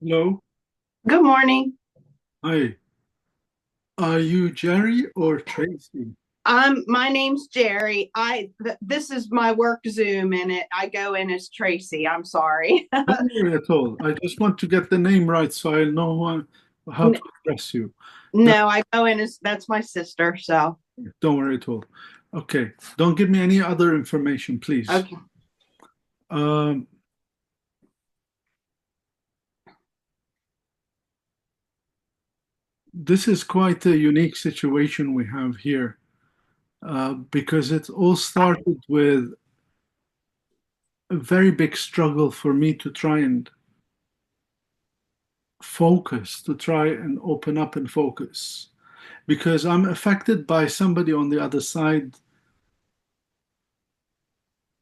Hello. Good morning. Hi. Are you Jerry or Tracy? My name's Jerry. This is my work Zoom and I go in as Tracy. I'm sorry. Don't worry at all. I just want to get the name right so I know how to address you. That, No, I go in as that's my sister. So, don't worry at all. Okay. Don't give me any other information, please. okay. Um, this is quite a unique situation we have here because it all started with a very big struggle for me to try and focus, to try and open up and focus. Because I'm affected by somebody on the other side.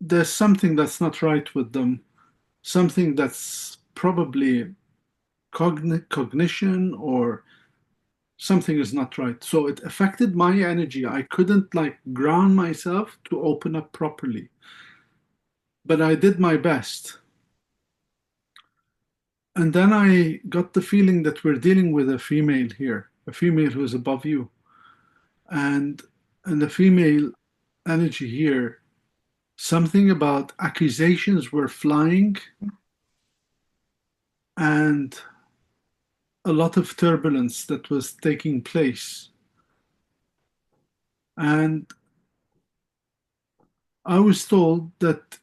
There's something that's not right with them, something that's probably cognition or something is not right. So it affected my energy. I couldn't like ground myself to open up properly, but I did my best. And then I got the feeling that we're dealing with a female here, a female who's above you. And the female energy here, something about accusations were flying and a lot of turbulence that was taking place. And I was told that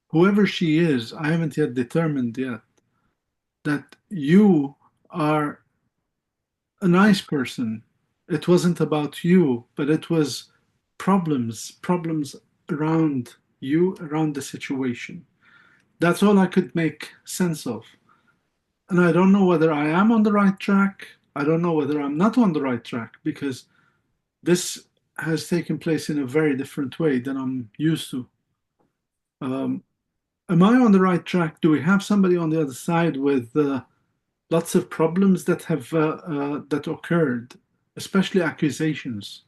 whoever she is, I haven't yet determined yet, that you are a nice person. It wasn't about you, but it was problems around you, around the situation. That's all I could make sense of. And I don't know whether I am on the right track. I don't know whether I'm not on the right track because this has taken place in a very different way than I'm used to. Um, am I on the right track? Do we have somebody on the other side with lots of problems that have that occurred, especially accusations?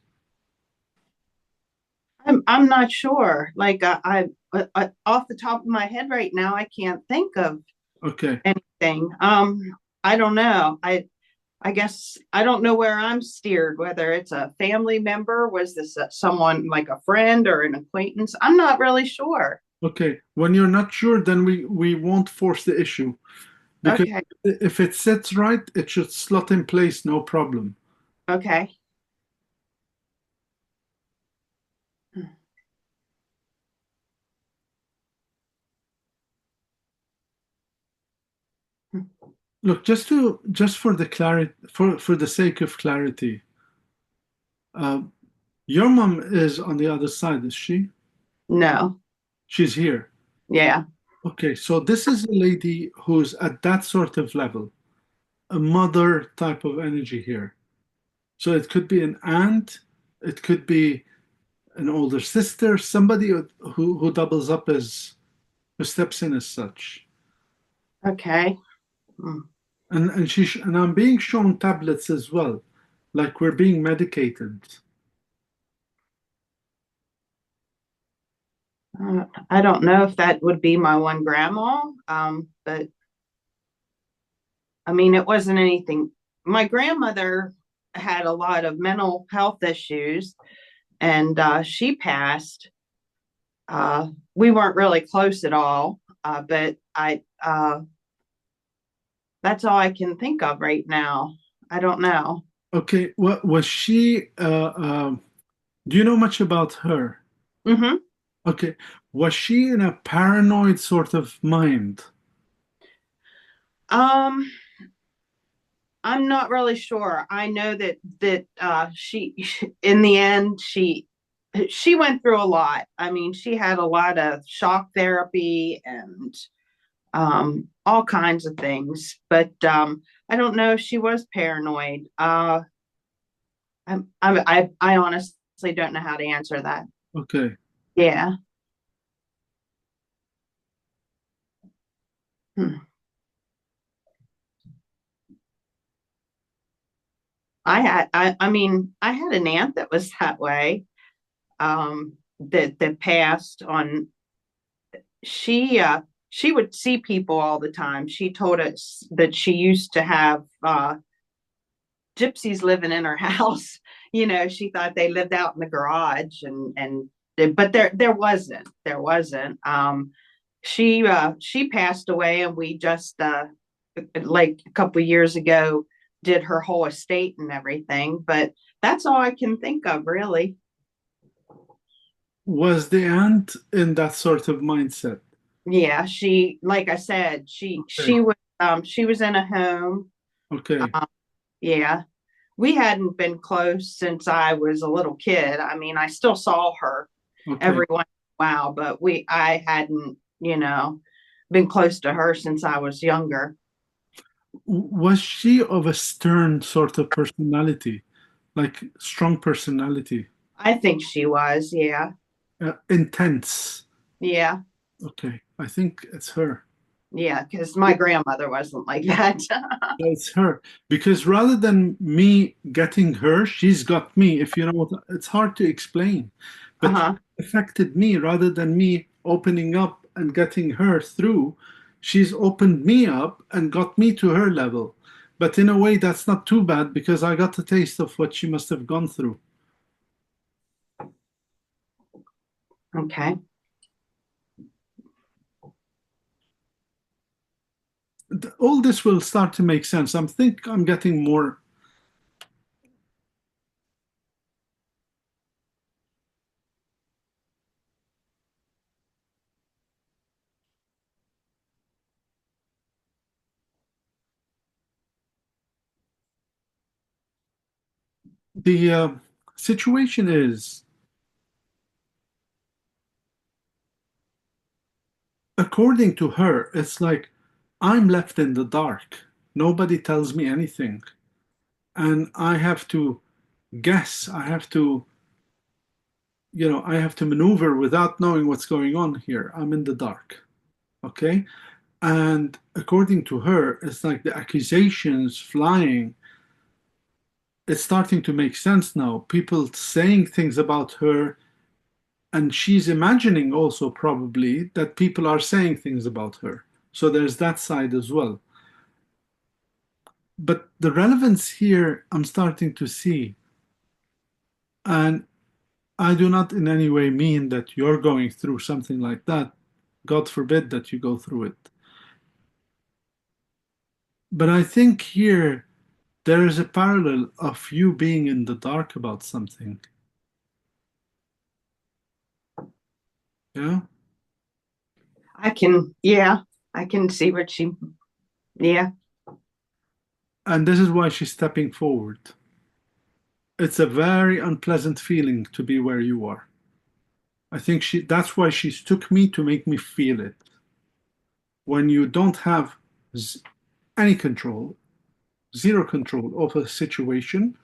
I'm not sure. Off the top of my head right now, I can't think of Okay, anything. I don't know. I guess I don't know where I'm steered. Whether it's a family member, was this someone like a friend or an acquaintance? I'm not really sure. okay. When you're not sure, then we won't force the issue because Okay. if it sits right, it should slot in place, no problem. Okay. Look, just for the clarity, for the sake of clarity, uh, your mom is on the other side, is she? No. She's here. Yeah. Okay, so this is a lady who's at that sort of level, a mother type of energy here. So it could be an aunt, it could be an older sister, somebody who doubles up as who steps in as such. Okay. Hmm. And I'm being shown tablets as well, like we're being medicated. I don't know if that would be my one grandma, but I mean, it wasn't anything. My grandmother had a lot of mental health issues, and she passed. We weren't really close at all, but that's all I can think of right now. I don't know. Okay, what was she? Do you know much about her? Hmm. Okay, was she in a paranoid sort of mind? Um, I'm not really sure. I know that she, in the end, she went through a lot. I mean, she had a lot of shock therapy and all kinds of things. But I don't know if she was paranoid. I honestly don't know how to answer that. Okay, Yeah. Hmm. I mean, I had an aunt that was that way. That passed on. She she would see people all the time. She told us that she used to have gypsies living in her house. She thought they lived out in the garage, but there wasn't. She passed away, and we just like a couple of years ago did her whole estate and everything. But that's all I can think of, really. Was the aunt in that sort of mindset? Yeah, she, like I said, she Okay. she was she was in a home. Okay. Um, yeah, we hadn't been close since I was a little kid. I mean, I still saw her Okay. every once in a while, but I hadn't, been close to her since I was younger. Was she of a stern sort of personality, like strong personality, I think she was, yeah, intense? yeah, Okay, I think it's her. yeah, because my grandmother wasn't like that. Yeah, it's her because rather than me getting her, she's got me. If you know what, it's hard to explain, but Uh-huh. it affected me rather than me opening up and getting her through. She's opened me up and got me to her level. But in a way, that's not too bad because I got a taste of what she must have gone through. Okay. All this will start to make sense. I think I'm getting more. The situation is, according to her, it's like I'm left in the dark. Nobody tells me anything. And I have to guess. I have to maneuver without knowing what's going on here. I'm in the dark. Okay. And according to her, it's like the accusations flying. It's starting to make sense now. People saying things about her, and she's imagining also probably that people are saying things about her. So there's that side as well. But the relevance here, I'm starting to see, and I do not in any way mean that you're going through something like that. God forbid that you go through it. But I think here there is a parallel of you being in the dark about something. Yeah. Yeah, I can see what yeah, And this is why she's stepping forward. It's a very unpleasant feeling to be where you are. I think that's why she's took me to make me feel it. When you don't have any control, zero control of a situation,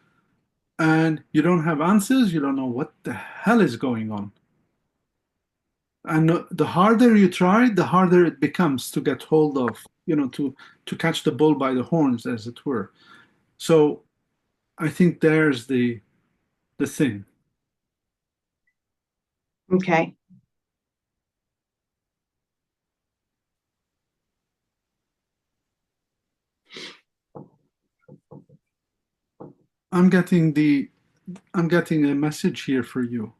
and you don't have answers, you don't know what the hell is going on. And the harder you try, the harder it becomes to get hold of, to catch the bull by the horns, as it were. So I think there's the thing. okay. I'm getting the I'm getting a message here for you.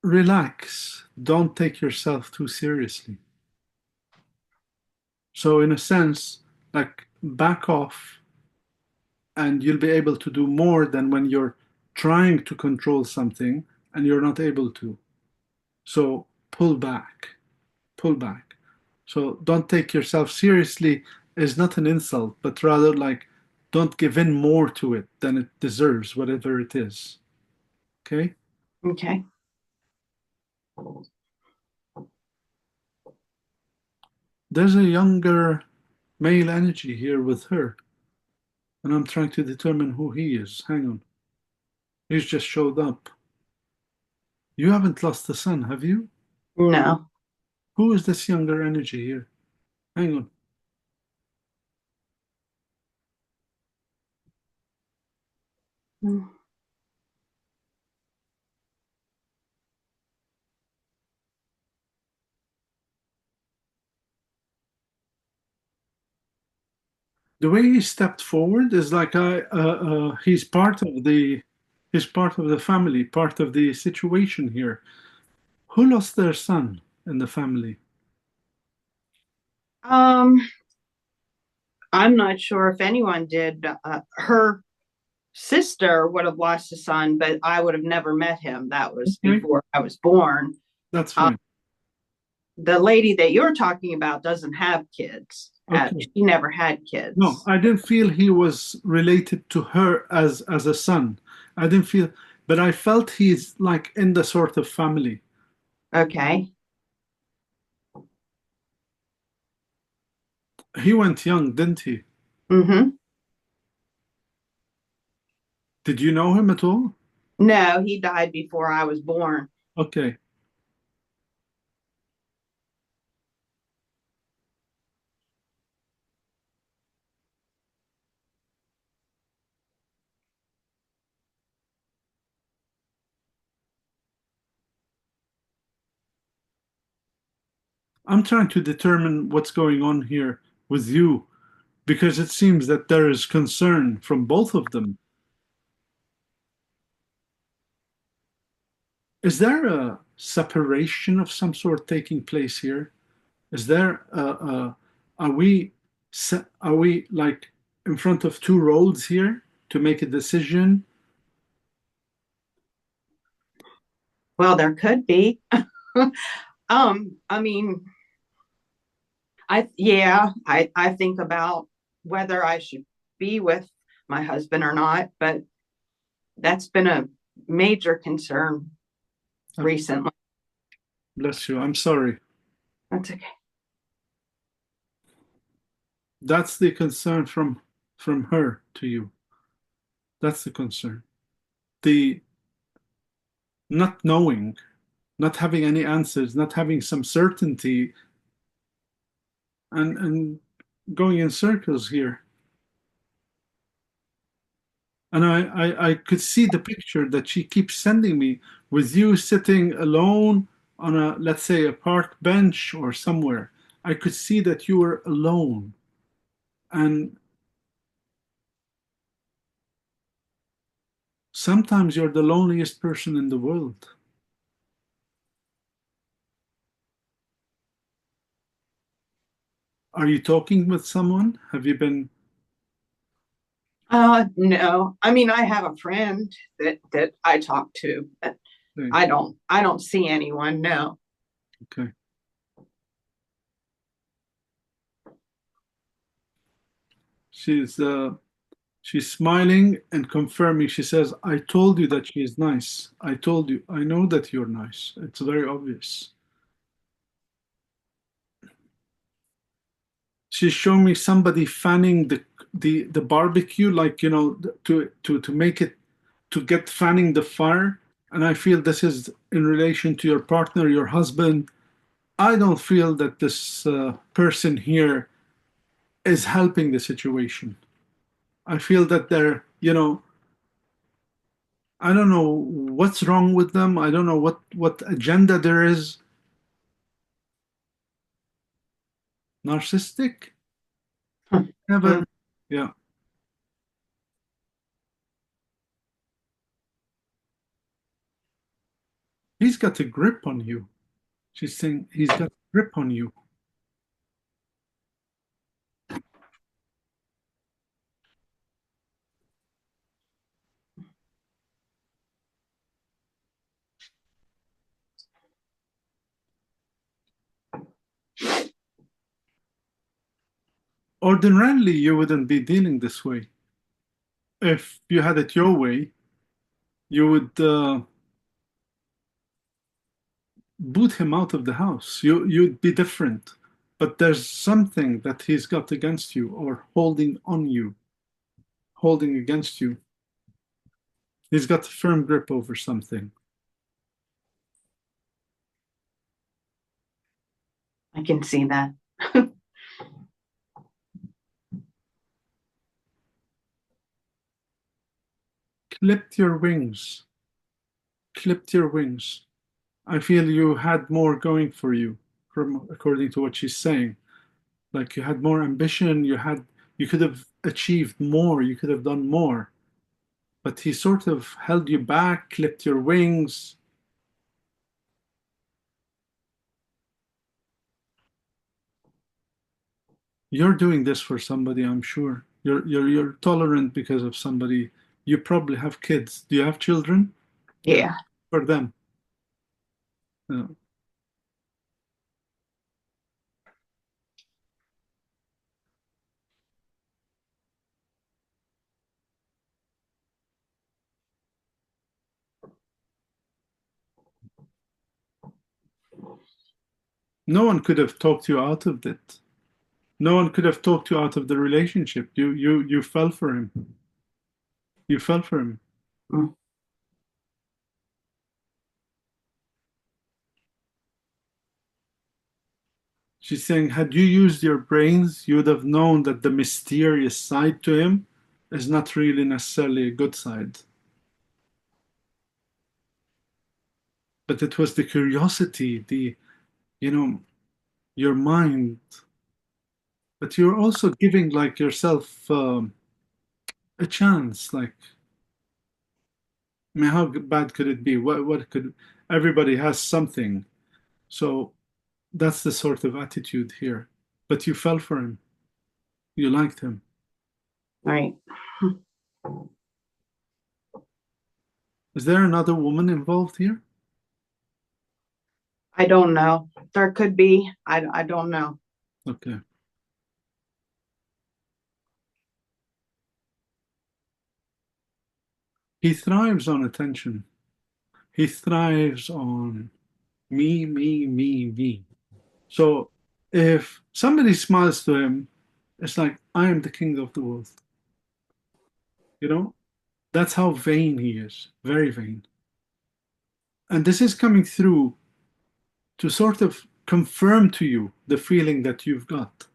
Relax. Don't take yourself too seriously. So in a sense, like back off and you'll be able to do more than when you're trying to control something and you're not able to. So pull back, pull back. So don't take yourself seriously is not an insult, but rather like don't give in more to it than it deserves, whatever it is. Okay? Okay. There's a younger male energy here with her, and I'm trying to determine who he is. Hang on. He's just showed up. You haven't lost the sun, have you? No. Who is this younger energy here? Hang on. The way he stepped forward is like he's part of the family, part of the situation here. Who lost their son in the family? Um, I'm not sure if anyone did. Her sister would have lost a son, but I would have never met him. That was Okay, before I was born. that's Uh, fine. the lady that you're talking about doesn't have kids. Okay. She never had No, kids. I didn't feel he was related to her as a son. I didn't feel, but I felt he's like in the sort of family. Okay. He went young, didn't he? Mm-hmm. Did you know him at all? No, he died before I was born. Okay. I'm trying to determine what's going on here with you because it seems that there is concern from both of them. Is there a separation of some sort taking place here? Is there are we are we like in front of two roads here to make a decision? Well, there could be. I mean, I think about whether I should be with my husband or not, but that's been a major concern Uh, recently. Bless you. I'm sorry. That's okay. That's the concern from her to you. That's the concern. The not knowing, not having any answers, not having some certainty, and going in circles here. And I could see the picture that she keeps sending me with you sitting alone on a, let's say, a park bench or somewhere. I could see that you were alone. And sometimes you're the loneliest person in the world. Are you talking with someone? Have you been? No. I mean, I have a friend that I talk to, but Okay. I don't see anyone. No. Okay. She's she's smiling and confirming. She says, "I told you that she is nice. I told you. I know that you're nice. It's very obvious." She's showing me somebody fanning the barbecue, like to make it to get fanning the fire. And I feel this is in relation to your partner, your husband. I don't feel that this person here is helping the situation. I feel that I don't know what's wrong with them. I don't know what agenda there is. Narcissistic? Mm. Never. Yeah. He's got a grip on you. She's saying he's got a grip on you. Ordinarily, you wouldn't be dealing this way. If you had it your way, you would boot him out of the house. You'd be different. But there's something that he's got against you or holding on you, holding against you. He's got a firm grip over something. I can see that. Clipped your wings. Clipped your wings. I feel you had more going for you, from according to what she's saying. Like you had more ambition. You could have achieved more, you could have done more. But he sort of held you back, clipped your wings. You're doing this for somebody, I'm sure. You're tolerant because of somebody. You probably have kids. Do you have children? Yeah. For them. Uh, no one could have talked you out of it. No one could have talked you out of the relationship. You fell for him. You fell for him. Mm. She's saying, had you used your brains, you would have known that the mysterious side to him is not really necessarily a good side. But it was the curiosity, you know, your mind. But you're also giving like yourself a chance. Like, I mean, how bad could it be? What could everybody has something. So that's the sort of attitude here. But you fell for him. You liked him. Right. Is there another woman involved here? I don't know. There could be. I don't know. Okay. He thrives on attention. He thrives on me. So if somebody smiles to him, it's like, I am the king of the world. You know, that's how vain he is, very vain. And this is coming through to sort of confirm to you the feeling that you've got.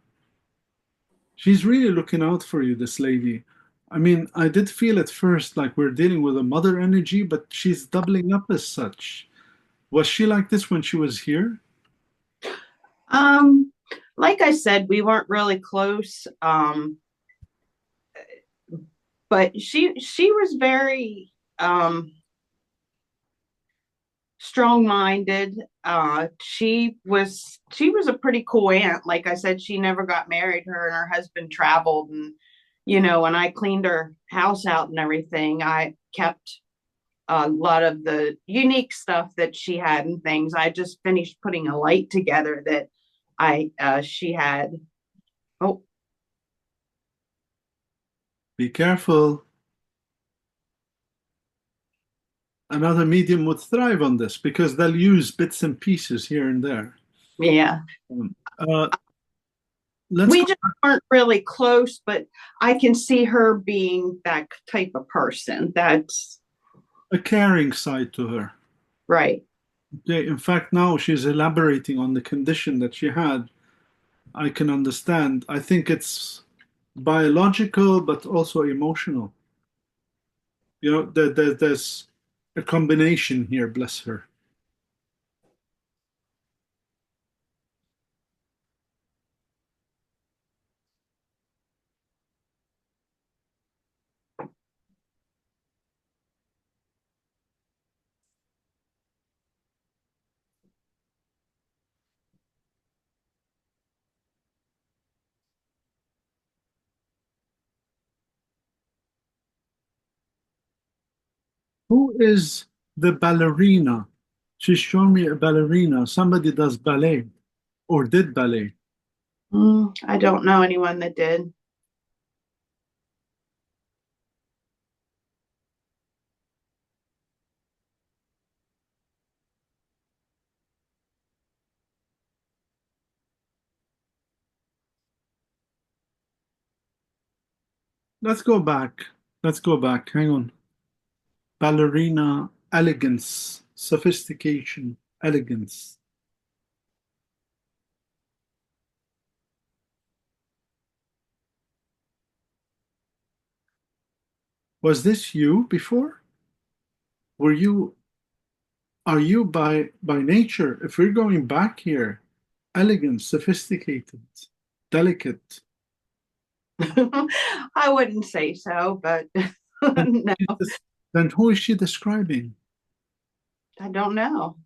She's really looking out for you, this lady. I mean, I did feel at first like we're dealing with a mother energy, but she's doubling up as such. Was she like this when she was here? Um, like I said, we weren't really close. But she was very strong-minded. She was a pretty cool aunt. Like I said, she never got married. Her and her husband traveled, and when I cleaned her house out and everything, I kept a lot of the unique stuff that she had and things. I just finished putting a light together that I she had. Oh, Be careful. Another medium would thrive on this because they'll use bits and pieces here and there. yeah. Uh, let's We go just aren't really close, but I can see her being that type of person. That's a caring side to her. right. Okay, in fact, now she's elaborating on the condition that she had. I can understand. I think it's biological, but also emotional. There's a combination here, bless her. Who is the ballerina? She's shown me a ballerina. Somebody does ballet or did ballet. I don't know anyone that did. Let's go back. Let's go back. Hang on. Ballerina, elegance, sophistication, elegance. Was this you before? Were you, are you by nature, if we're going back here, elegant, sophisticated, delicate? I wouldn't say so, but Then, no, then who is she describing? I don't know.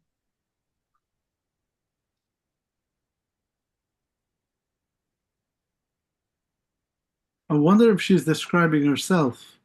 I wonder if she's describing herself.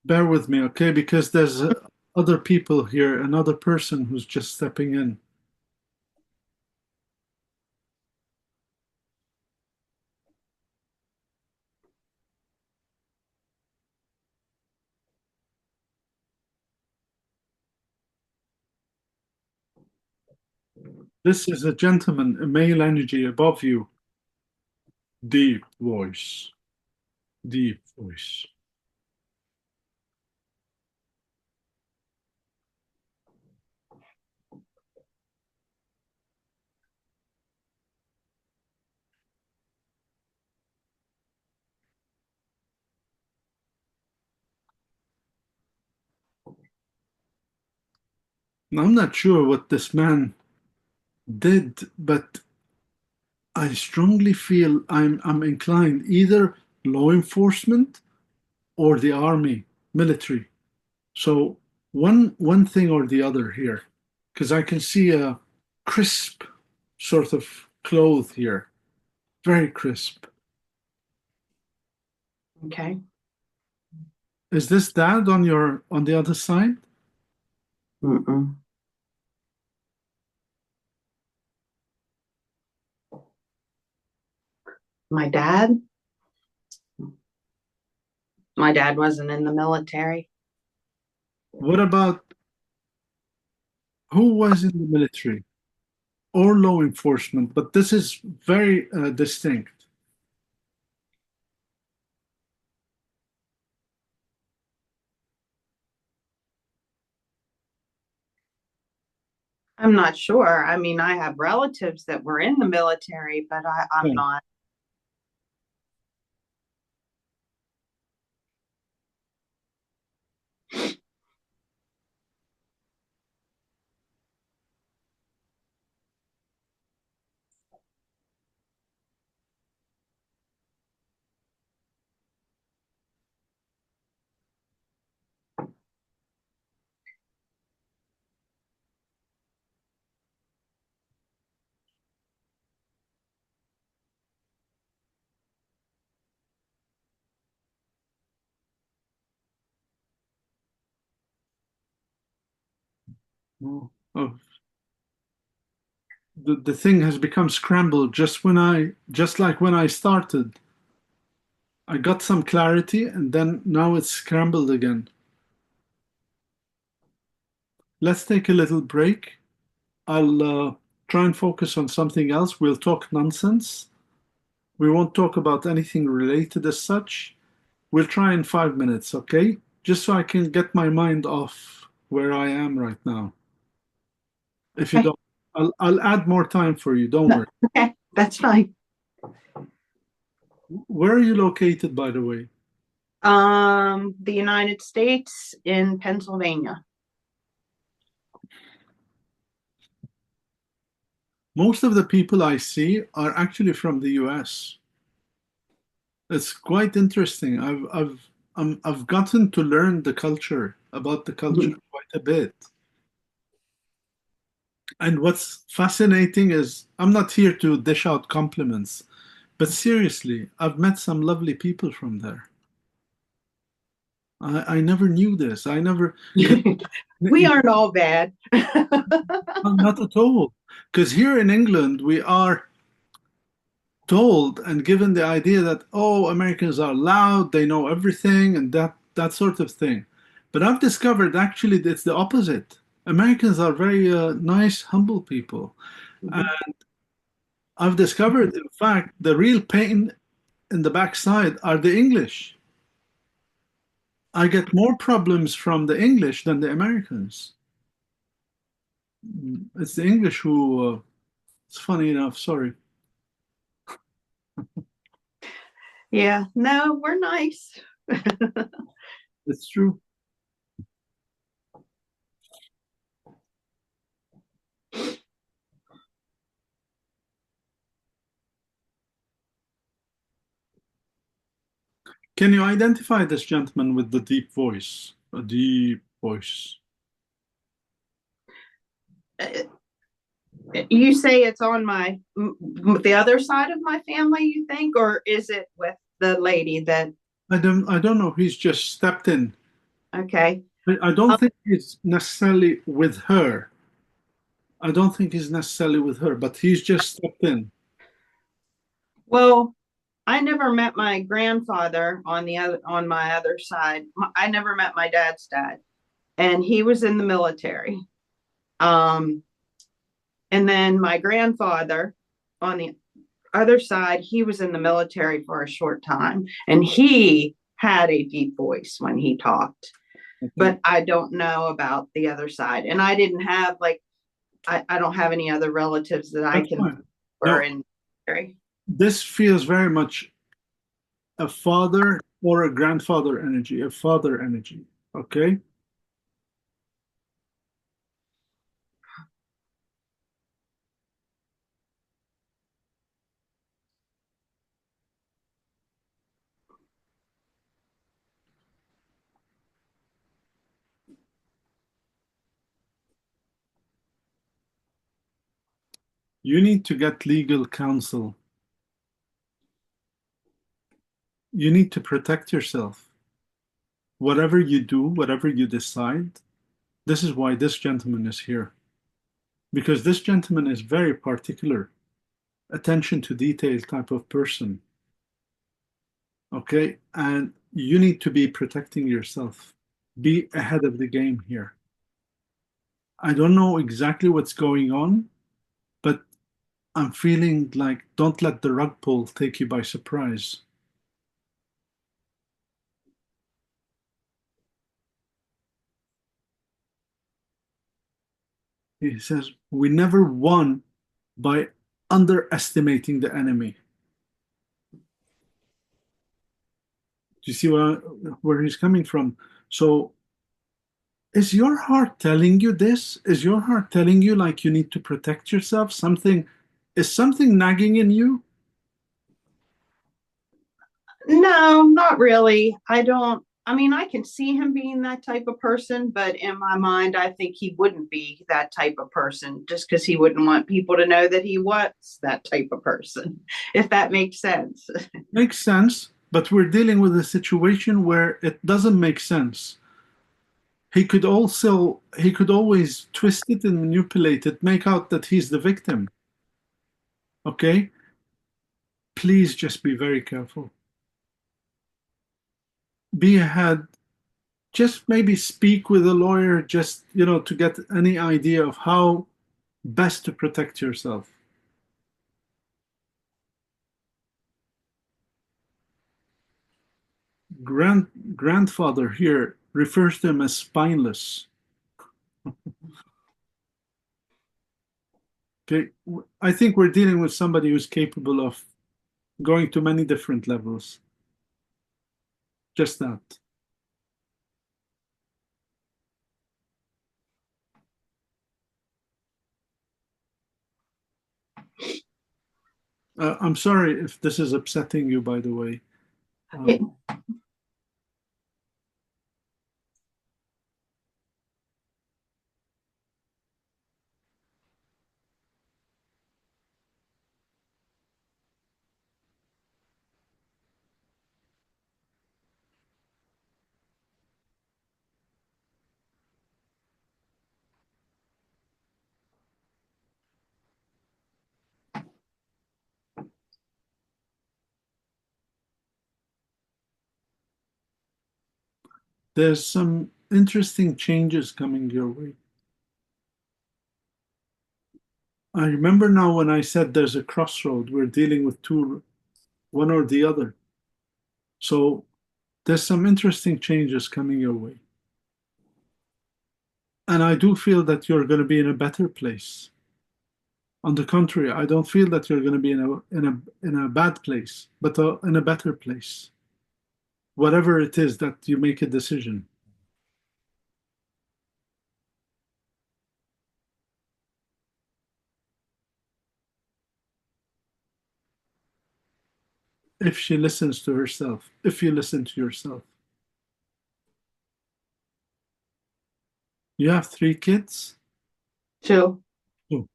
Bear with me, okay? Because there's other people here, another person who's just stepping in. This is a gentleman, a male energy above you. Deep voice, deep voice. I'm not sure what this man did, but I strongly feel I'm inclined either law enforcement or the army, military. So one thing or the other here, because I can see a crisp sort of cloth here, very crisp. Okay. Is this dad on your on the other side? Mm-mm. My dad? My dad wasn't in the military. What about who was in the military or law enforcement? But this is very distinct. I'm not sure. I mean, I have relatives that were in the military, but I'm Yeah. not. Oh, oh, the thing has become scrambled just like when I started. I got some clarity and then now it's scrambled again. Let's take a little break. I'll try and focus on something else. We'll talk nonsense. We won't talk about anything related as such. We'll try in 5 minutes, okay? Just so I can get my mind off where I am right now. If you Okay. don't, I'll add more time for you. Don't No, worry. okay, that's fine. Where are you located, by the way? The United States in Pennsylvania. Most of the people I see are actually from the US. It's quite interesting. I've gotten to learn the culture about the culture Mhm. quite a bit. And what's fascinating is I'm not here to dish out compliments, but seriously, I've met some lovely people from there. I never knew this. I never, 'cause We aren't all bad. not at all. Because here in England, we are told and given the idea that, oh, Americans are loud, they know everything, and that sort of thing. But I've discovered actually it's the opposite. Americans are very nice, humble people. Mhm. I've discovered, in fact, the real pain in the backside are the English. I get more problems from the English than the Americans. It's the English who, it's funny enough, sorry. Yeah, no, we're nice. It's true. Can you identify this gentleman with the deep voice? A deep voice. Uh, You say it's on the other side of my family, you think, or is it with the lady that? I don't know. He's just stepped in. Okay. I don't think it's necessarily with her. I don't think he's necessarily with her, but he's just stepped in. Well, I never met my grandfather on my other side. I never met my dad's dad, and he was in the military. Um, and then my grandfather on the other side, he was in the military for a short time, and he had a deep voice when he talked. Okay, But I don't know about the other side, and I didn't have like I don't have any other relatives that I that's can fine. were No, in the military. this feels very much a father or a grandfather energy, a father energy. Okay, you need to get legal counsel. You need to protect yourself. Whatever you do, whatever you decide, this is why this gentleman is here. Because this gentleman is very particular, attention to detail type of person. Okay, and you need to be protecting yourself. Be ahead of the game here. I don't know exactly what's going on, but I'm feeling like don't let the rug pull take you by surprise. He says, we never won by underestimating the enemy. Do you see where he's coming from? So, is your heart telling you this? Is your heart telling you like you need to protect yourself? Is something nagging in you? No, not really. I don't. I mean, I can see him being that type of person, but in my mind, I think he wouldn't be that type of person just because he wouldn't want people to know that he was that type of person, if that makes sense. Makes sense, but we're dealing with a situation where it doesn't make sense. He could always twist it and manipulate it, make out that he's the victim. Okay? Please just be very careful. Be ahead. Just maybe speak with a lawyer, just, to get any idea of how best to protect yourself. Grandfather here refers to him as spineless. Okay? I think we're dealing with somebody who's capable of going to many different levels. Just that. I'm sorry if this is upsetting you, by the way. It, Um, there's some interesting changes coming your way. I remember now when I said there's a crossroad, we're dealing with two, one or the other. So there's some interesting changes coming your way. And I do feel that you're going to be in a better place. On the contrary, I don't feel that you're going to be in a bad place, but in a better place. Whatever it is that you make a decision. If she listens to herself, if you listen to yourself. You have three kids? So Oh,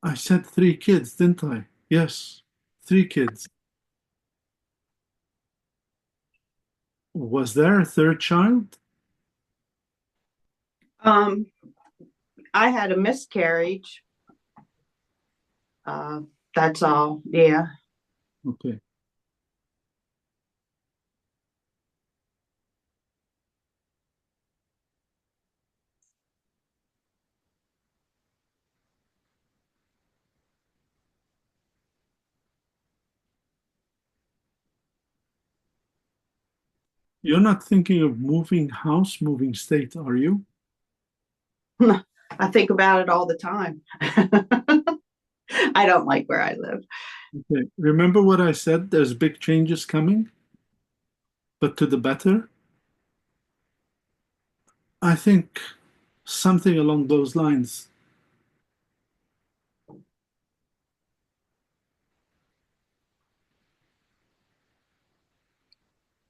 I said three kids, didn't I? Yes, three kids. Was there a third child? um, I had a miscarriage. Uh, that's all. Yeah. Okay. You're not thinking of moving house, moving state, are you? I think about it all the time. I don't like where I live. Okay. Remember what I said? There's big changes coming, but to the better? I think something along those lines.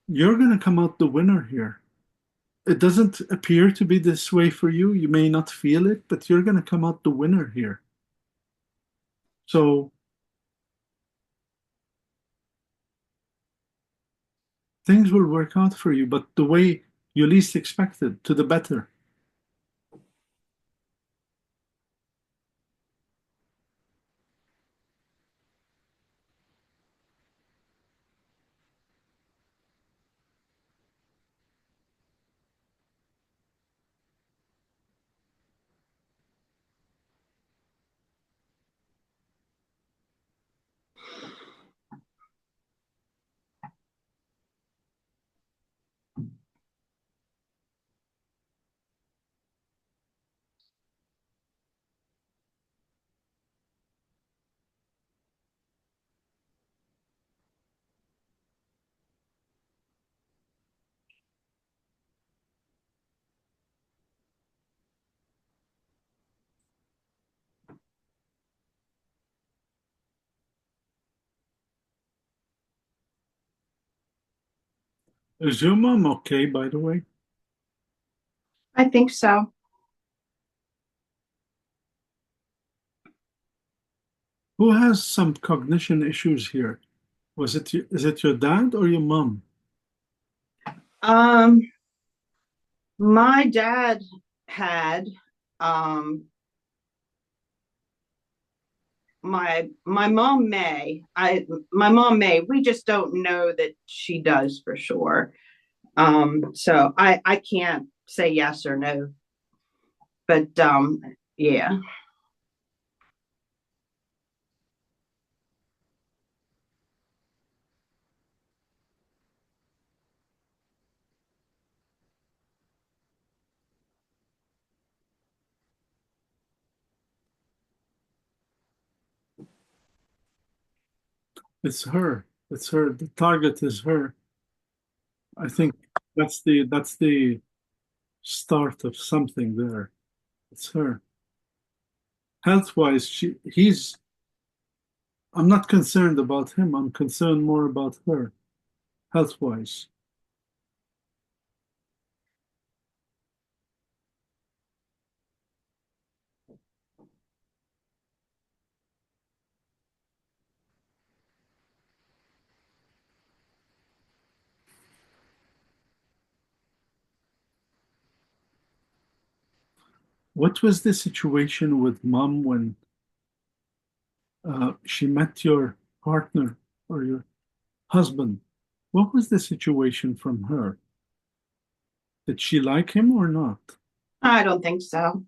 You're going to come out the winner here. It doesn't appear to be this way for you. You may not feel it, but you're going to come out the winner here. So things will work out for you, but the way you least expected, to the better. Is your mom okay, by the way? I think so. Who has some cognition issues here? Is it your dad or your mom? Um, my dad had um my mom may. My mom may. We just don't know that she does for sure. So I can't say yes or no. But yeah, It's her. It's her. The target is her. I think that's the start of something there. It's her. Health-wise, he's. I'm not concerned about him. I'm concerned more about her, health-wise. What was the situation with mom when she met your partner or your husband? What was the situation from her? Did she like him or not? I don't think so.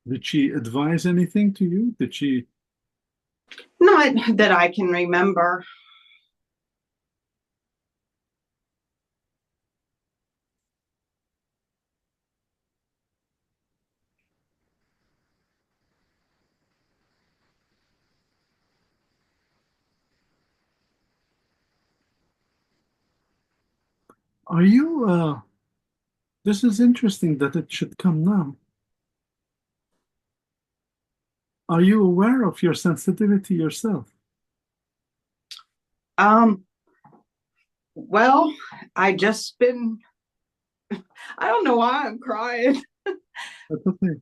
Did she advise anything to you? Did she? Not that I can remember. Are you? This is interesting that it should come now. Are you aware of your sensitivity yourself? Um, well, I just been, I don't know why I'm crying. That's okay.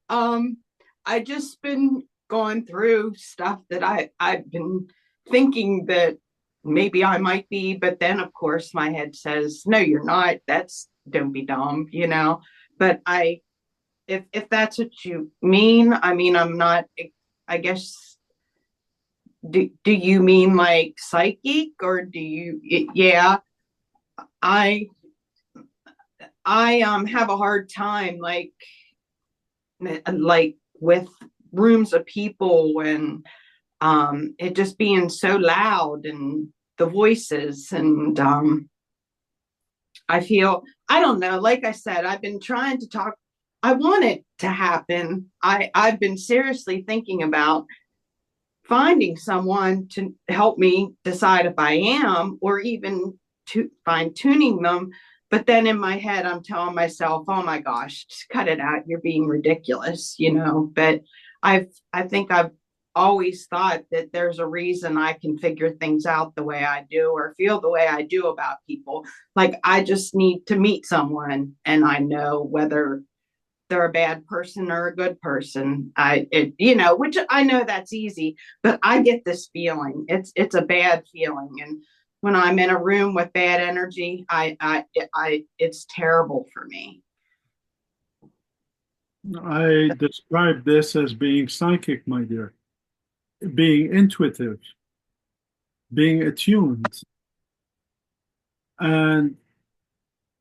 Um, I just been going through stuff that I've been thinking that maybe I might be, but then of course my head says, no, you're not. That's don't be dumb, you know. But I if that's what you mean, I mean I'm not I guess do you mean like psychic or do you yeah, I I have a hard time like with rooms of people and it just being so loud and the voices and I feel I don't know. Like I said, I've been trying to talk. I want it to happen. I've been seriously thinking about finding someone to help me decide if I am, or even to fine tuning them. But then in my head, I'm telling myself, "Oh my gosh, just cut it out. You're being ridiculous," you know. But I think I've always thought that there's a reason I can figure things out the way I do or feel the way I do about people. Like I just need to meet someone and I know whether they're a bad person or a good person. You know, which I know that's easy, but I get this feeling. It's a bad feeling, and when I'm in a room with bad energy, it's terrible for me. I describe this as being psychic, my dear, being intuitive, being attuned. And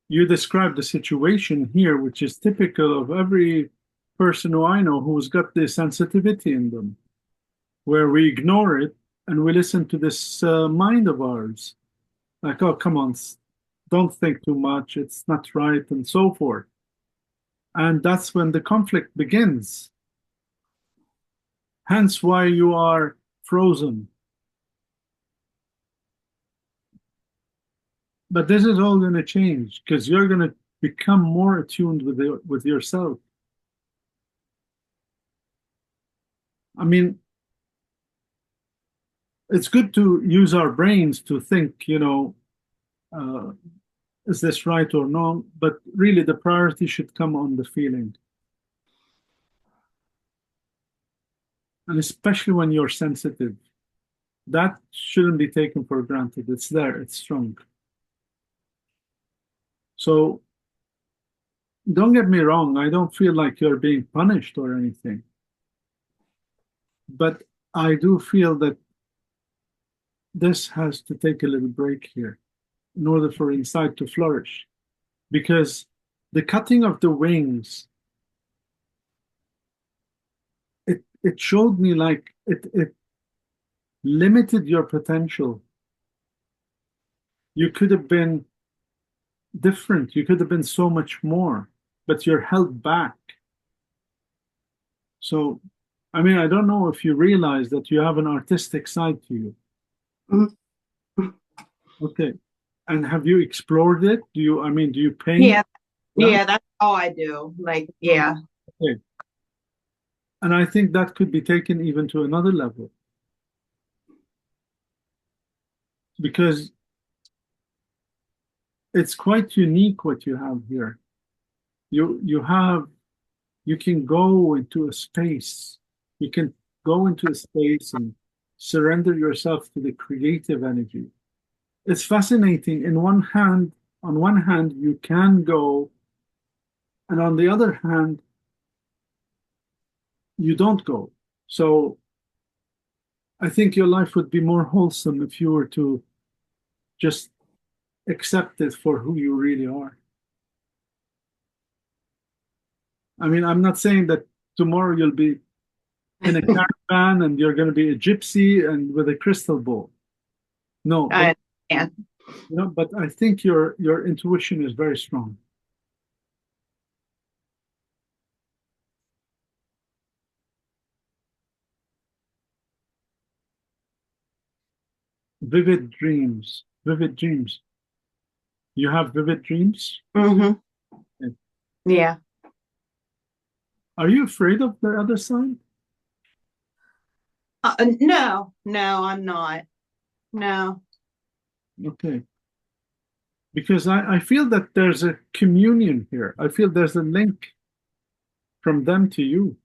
you describe the situation here, which is typical of every person who I know who's got this sensitivity in them, where we ignore it and we listen to this mind of ours, like, oh, come on, don't think too much, it's not right, and so forth. And that's when the conflict begins. Hence why you are frozen. But this is all going to change because you're going to become more attuned with yourself. I mean, it's good to use our brains to think, uh, is this right or no? But really, the priority should come on the feeling. And especially when you're sensitive, that shouldn't be taken for granted. It's there, it's strong. So don't get me wrong, I don't feel like you're being punished or anything. But I do feel that this has to take a little break here in order for insight to flourish. Because the cutting of the wings, it showed me like it limited your potential. You could have been different. You could have been so much more, but you're held back. So, I mean, I don't know if you realize that you have an artistic side to you. Mhm. Okay. And have you explored it? I mean, do you paint? Yeah, Well, yeah, that's all I do. Like, oh, yeah. okay. And I think that could be taken even to another level because it's quite unique what you have here. You have you can go into a space. You can go into a space and surrender yourself to the creative energy. It's fascinating. On one hand, you can go, and on the other hand, you don't go. So I think your life would be more wholesome if you were to just accept it for who you really are. I mean, I'm not saying that tomorrow you'll be in a caravan and you're going to be a gypsy and with a crystal ball. No, but I understand. but I think your intuition is very strong. Vivid dreams, vivid dreams. You have vivid dreams? Hmm. Yeah. Are you afraid of the other side? No, no, I'm not. No. Okay. Because I feel that there's a communion here. I feel there's a link from them to you.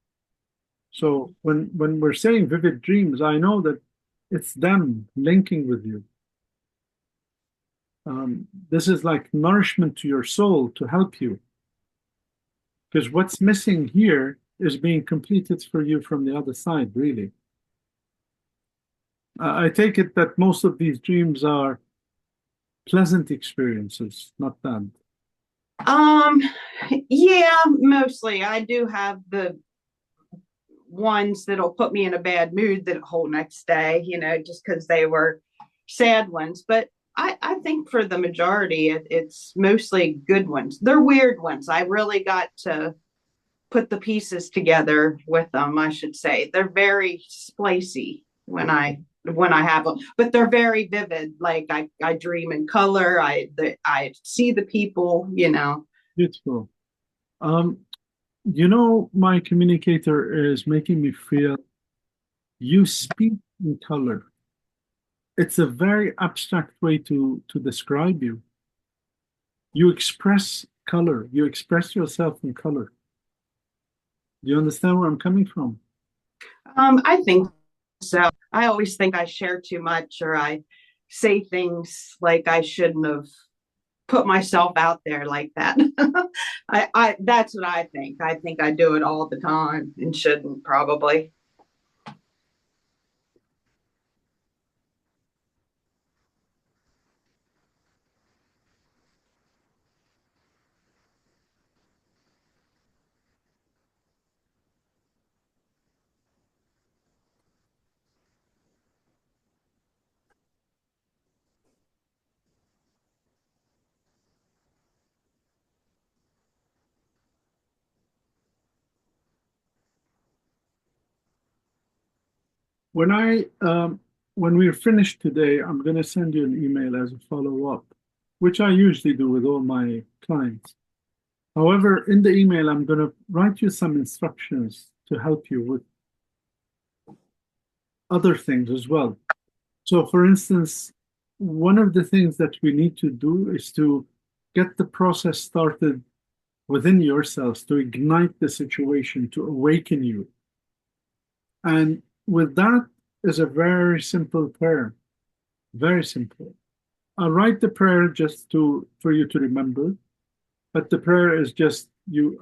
So when we're saying vivid dreams, I know that it's them linking with you. This is like nourishment to your soul to help you. Because what's missing here is being completed for you from the other side, really. I take it that most of these dreams are pleasant experiences, not bad. Um, yeah, mostly. I do have the ones that'll put me in a bad mood the whole next day, just because they were sad ones. But I think for the majority, it's mostly good ones. They're weird ones. I really got to put the pieces together with them, I should say. They're very splicy when I have them, but they're very vivid. Like I dream in color. I see the people. Beautiful. Um, my communicator is making me feel you speak in color. It's a very abstract way to describe you. You express color. You express yourself in color. Do you understand where I'm coming from? I think so. I always think I share too much or I say things like I shouldn't have put myself out there like that. I that's what I think. I think I do it all the time and shouldn't probably. When I when we're finished today, I'm going to send you an email as a follow-up, which I usually do with all my clients. However, in the email, I'm going to write you some instructions to help you with other things as well. So, for instance, one of the things that we need to do is to get the process started within yourselves to ignite the situation, to awaken you. And with that is a very simple prayer, very simple. I'll write the prayer just to for you to remember, but the prayer is just you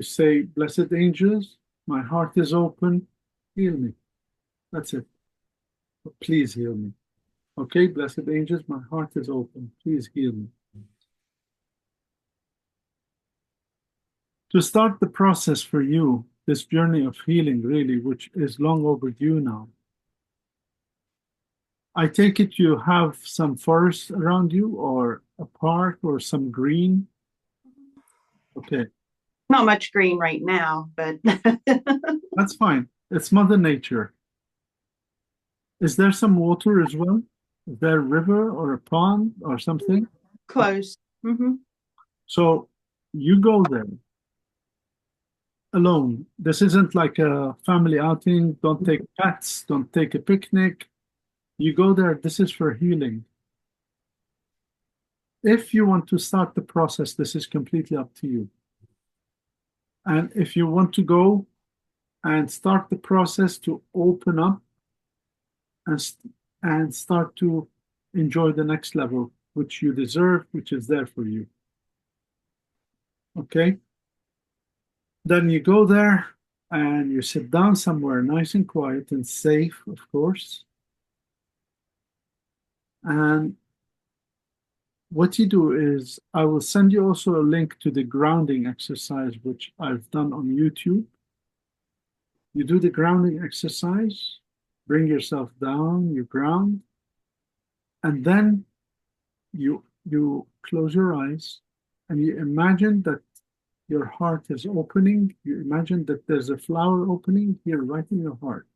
say, "Blessed angels, my heart is open, heal me." That's it. Please heal me. Okay, blessed angels, my heart is open. Please heal me. To start the process for you, this journey of healing, really, which is long overdue now. I take it you have some forest around you, or a park, or some green. Okay, Not much green right now, but that's fine. It's Mother Nature. Is there some water as well? Is there a river or a pond or something? Okay. Close. Mm-hmm. So you go there alone. This isn't like a family outing. Don't take pets. Don't take a picnic. You go there. This is for healing. If you want to start the process, this is completely up to you. And if you want to go and start the process to open up and, and start to enjoy the next level, which you deserve, which is there for you. Okay? Then you go there and you sit down somewhere nice and quiet and safe, of course. And what you do is, I will send you also a link to the grounding exercise, which I've done on YouTube. You do the grounding exercise, bring yourself down, you ground, and then you close your eyes and you imagine that your heart is opening. You imagine that there's a flower opening here right in your heart.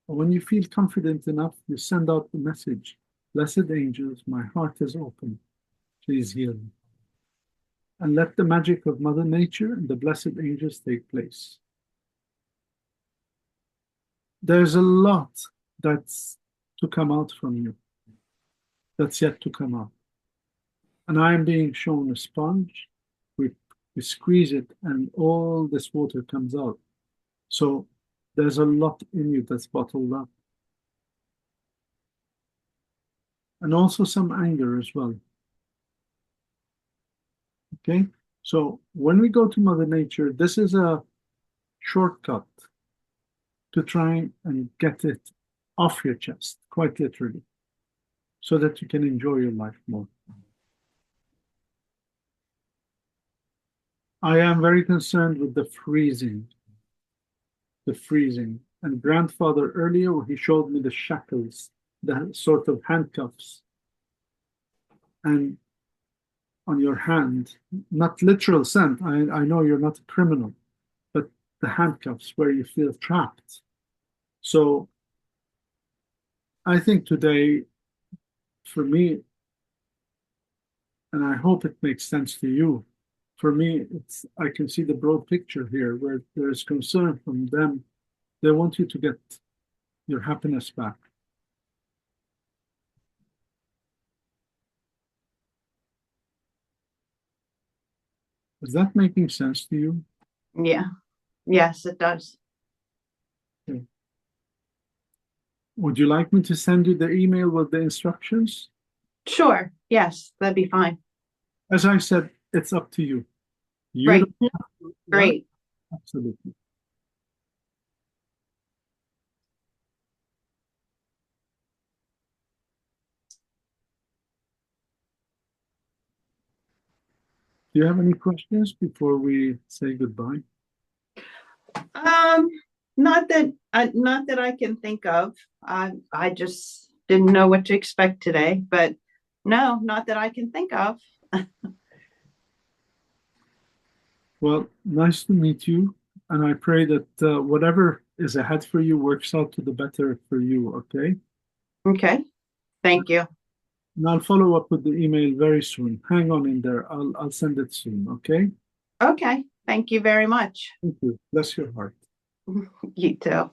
And when you feel confident enough, you send out the message, Blessed angels, my heart is open. Please heal me. And let the magic of Mother Nature and the blessed angels take place. There's a lot that's to come out from you, that's yet to come out. And I am being shown a sponge. We squeeze it, and all this water comes out. So there's a lot in you that's bottled up. And also some anger as well. Okay? So when we go to Mother Nature, this is a shortcut to try and get it off your chest, quite literally, so that you can enjoy your life more. I am very concerned with the freezing. The freezing. And grandfather earlier, he showed me the shackles, the sort of handcuffs, and on your hand, not literal scent. I know you're not a criminal, but the handcuffs where you feel trapped. So I think today, for me, and I hope it makes sense to you, for me, it's I can see the broad picture here where there's concern from them. They want you to get your happiness back. Is that making sense to you? Yeah. Yes, it does. Okay. Would you like me to send you the email with the instructions? Sure. Yes, that'd be fine. As I said, it's up to you. You Right. don't have to, right? Great. Absolutely. Do you have any questions before we say goodbye? Um, not that I can think of. I just didn't know what to expect today, but no, not that I can think of. Well, nice to meet you. And I pray that whatever is ahead for you works out to the better for you, okay? Okay. Thank you. And I'll follow up with the email very soon. Hang on in there. I'll send it soon, okay? Okay. Thank you very much. Thank you. Bless your heart. You too.